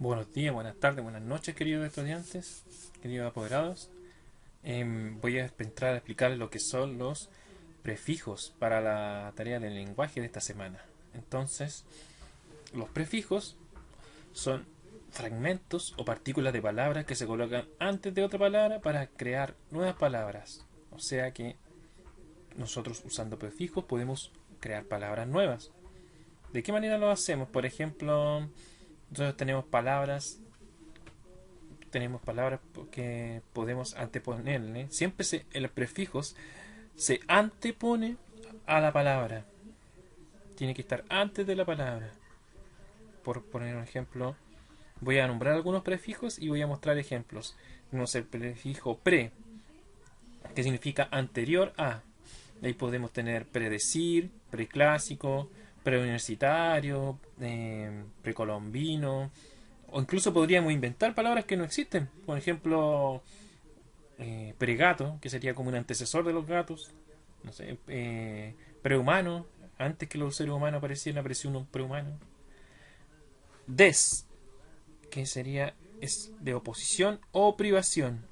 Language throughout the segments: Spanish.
Buenos días, buenas tardes, buenas noches, queridos estudiantes, queridos apoderados. Voy a entrar a explicar lo que son los prefijos para la tarea del lenguaje de esta semana. Entonces, los prefijos son fragmentos o partículas de palabras que se colocan antes de otra palabra para crear nuevas palabras. O sea que nosotros usando prefijos podemos crear palabras nuevas. ¿De qué manera lo hacemos? Por ejemplo, nosotros tenemos palabras que podemos anteponerle. Siempre el prefijo se antepone a la palabra. Tiene que estar antes de la palabra. Por poner un ejemplo, voy a nombrar algunos prefijos y voy a mostrar ejemplos. Tenemos el prefijo pre, que significa anterior a. Ahí podemos tener predecir, preclásico, preuniversitario, precolombino, o incluso podríamos inventar palabras que no existen. Por ejemplo, pregato, que sería como un antecesor de los gatos. No sé, prehumano, antes que los seres humanos aparecieran, apareció un prehumano. Des, que sería es de oposición o privación.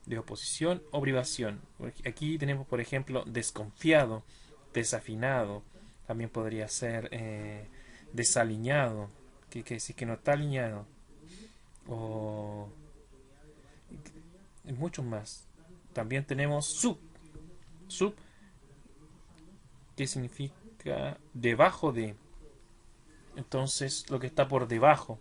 De oposición o privación. Aquí tenemos, por ejemplo, desconfiado, desafinado. También podría ser desaliñado, que sí que no está alineado. O muchos más. También tenemos sub. Sub, que significa debajo de. Entonces, lo que está por debajo.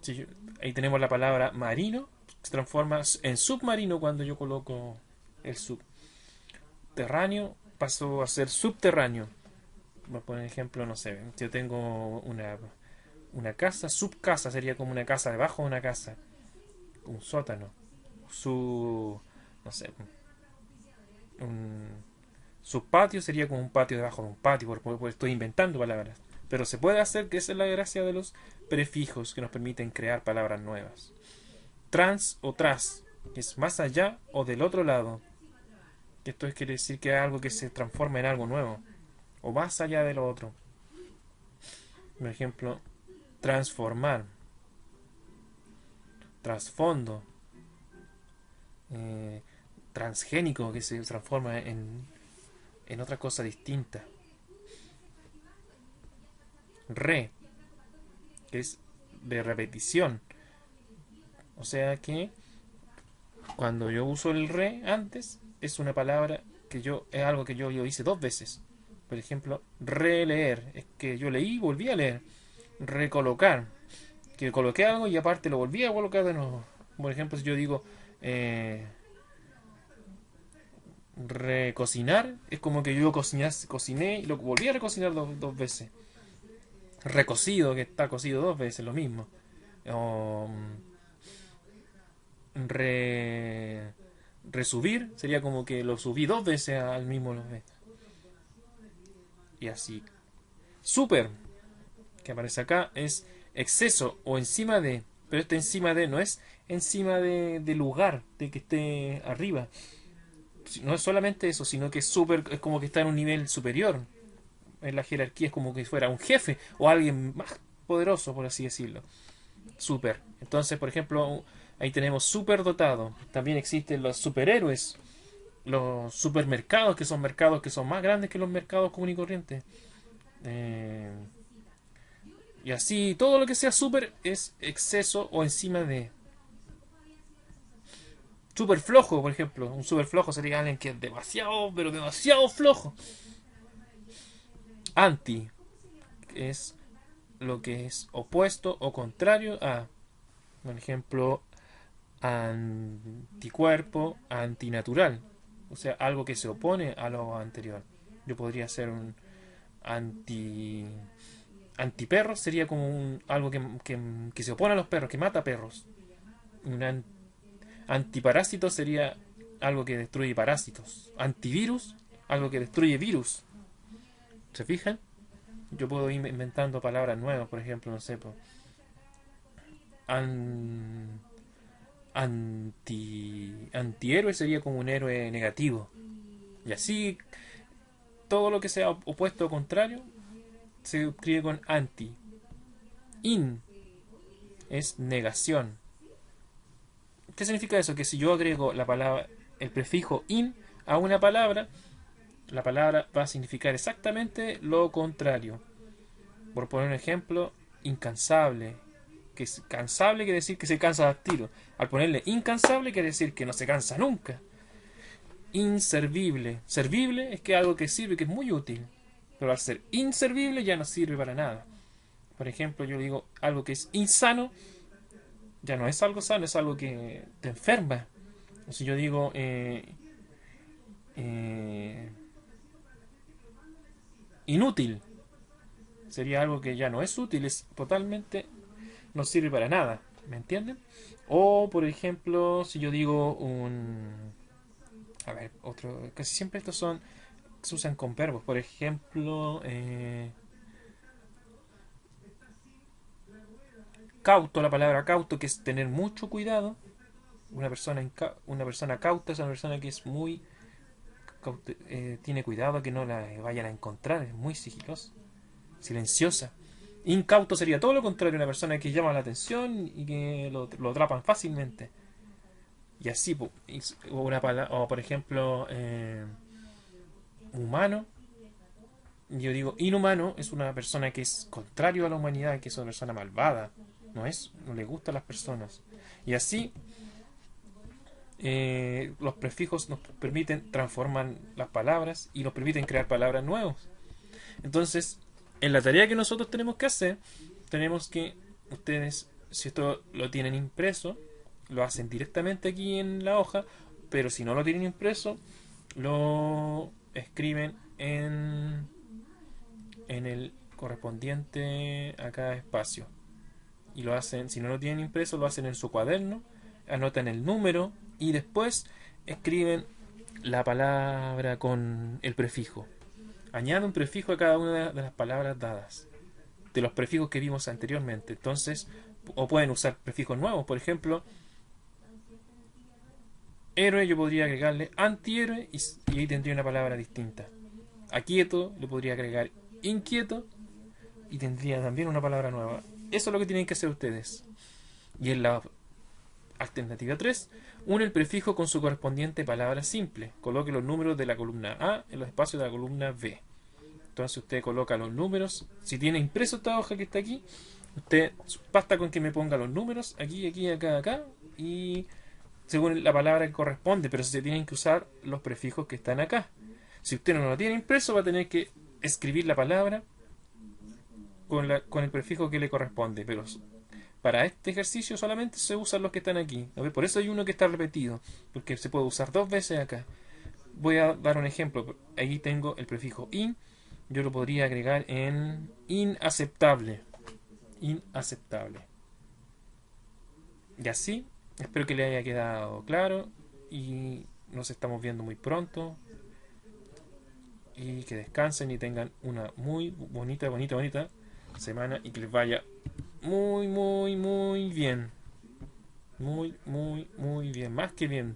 Si ahí tenemos la palabra marino, se transforma en submarino cuando yo coloco el subterráneo, pasó a ser subterráneo. Voy a poner ejemplo, no sé, yo tengo una casa, subcasa sería como una casa debajo de una casa, un sótano, su, no sé, un subpatio sería como un patio debajo de un patio, porque estoy inventando palabras. Pero se puede hacer, que esa es la gracia de los prefijos que nos permiten crear palabras nuevas. Trans o tras, que es más allá o del otro lado. Esto quiere decir que es algo que se transforma en algo nuevo, o más allá de lo otro. Por ejemplo, transformar, trasfondo, eh, transgénico, que se transforma en otra cosa distinta. Re, que es de repetición. O sea que cuando yo uso el re antes, es una palabra es algo que yo hice dos veces. Por ejemplo, releer, es que yo leí y volví a leer. Recolocar, que coloqué algo y aparte lo volví a colocar de nuevo. Por ejemplo, si yo digo eh, recocinar, es como que yo cociné y lo volví a recocinar dos veces. Recocido, que está cocido dos veces, lo mismo. O, re, resubir sería como que lo subí dos veces al mismo y así. Super, que aparece acá, es exceso o encima de, pero este encima de no es encima de lugar, de que esté arriba. No es solamente eso, sino que es super, es como que está en un nivel superior. En la jerarquía es como que fuera un jefe o alguien más poderoso, por así decirlo. Super. Entonces, por ejemplo, ahí tenemos superdotado. También existen los superhéroes, los supermercados, que son mercados que son más grandes que los mercados comunes y corrientes. Eh, y así, todo lo que sea super es exceso o encima de. Super flojo, por ejemplo. Un super flojo sería alguien que es demasiado, pero demasiado flojo. Anti es lo que es opuesto o contrario a. Por ejemplo, anticuerpo, antinatural. O sea, algo que se opone a lo anterior. Yo podría ser un anti antiperro, sería como algo que se opone a los perros, que mata perros. Un antiparásito sería algo que destruye parásitos. Antivirus, algo que destruye virus. ¿Se fijan? Yo puedo ir inventando palabras nuevas, por ejemplo, no sé, an, antihéroe sería como un héroe negativo. Y así todo lo que sea opuesto o contrario se escribe con anti. in, es negación. ¿Qué significa eso? Que si yo agrego la palabra, el prefijo in a una palabra, la palabra va a significar exactamente lo contrario. Por poner un ejemplo, incansable. Que es cansable quiere decir que se cansa al tiro. Al ponerle incansable quiere decir que no se cansa nunca. Inservible. Servible es que algo que sirve, que es muy útil. Pero al ser inservible ya no sirve para nada. Por ejemplo, yo digo algo que es insano, ya no es algo sano, es algo que te enferma. O si yo digo eh, inútil, sería algo que ya no es útil, es totalmente, no sirve para nada. ¿Me entienden? O, por ejemplo, si yo digo un... A ver, otro... Casi siempre estos son... Se usan con verbos. Por ejemplo, cauto, la palabra cauto, que es tener mucho cuidado. Una persona cauta es una persona que es muy... tiene cuidado que no la vayan a encontrar, es muy sigilosa, silenciosa. Incauto sería todo lo contrario, una persona que llama la atención y que lo atrapan fácilmente. Y así, o por ejemplo, humano. Yo digo, inhumano es una persona que es contrario a la humanidad, que es una persona malvada. No le gustan las personas. Y así, los prefijos nos permiten, transforman las palabras y nos permiten crear palabras nuevas. Entonces, en la tarea que nosotros tenemos que hacer, tenemos que, ustedes, si esto lo tienen impreso, lo hacen directamente aquí en la hoja, pero si no lo tienen impreso, lo escriben en el correspondiente acá espacio. Y lo hacen, si no lo tienen impreso, lo hacen en su cuaderno, anotan el número y después escriben la palabra con el prefijo. Añade un prefijo a cada una de las palabras dadas, de los prefijos que vimos anteriormente. Entonces, o pueden usar prefijos nuevos. Por ejemplo, héroe yo podría agregarle antihéroe y ahí tendría una palabra distinta. A quieto le podría agregar inquieto y tendría también una palabra nueva. Eso es lo que tienen que hacer ustedes. Y en la alternativa 3, une el prefijo con su correspondiente palabra simple. Coloque los números de la columna A en los espacios de la columna B. Entonces usted coloca los números. Si tiene impreso esta hoja que está aquí, usted basta con que me ponga los números aquí, aquí, acá, acá y según la palabra que corresponde, pero se tienen que usar los prefijos que están acá. Si usted no lo tiene impreso, va a tener que escribir la palabra con el prefijo que le corresponde, pero para este ejercicio solamente se usan los que están aquí. Por eso hay uno que está repetido, porque se puede usar dos veces acá. Voy a dar un ejemplo. Ahí tengo el prefijo in. Yo lo podría agregar en inaceptable. Inaceptable. Y así, espero que le haya quedado claro. Y nos estamos viendo muy pronto. Y que descansen y tengan una muy bonita semana y que les vaya muy bien. Muy bien. Más que bien.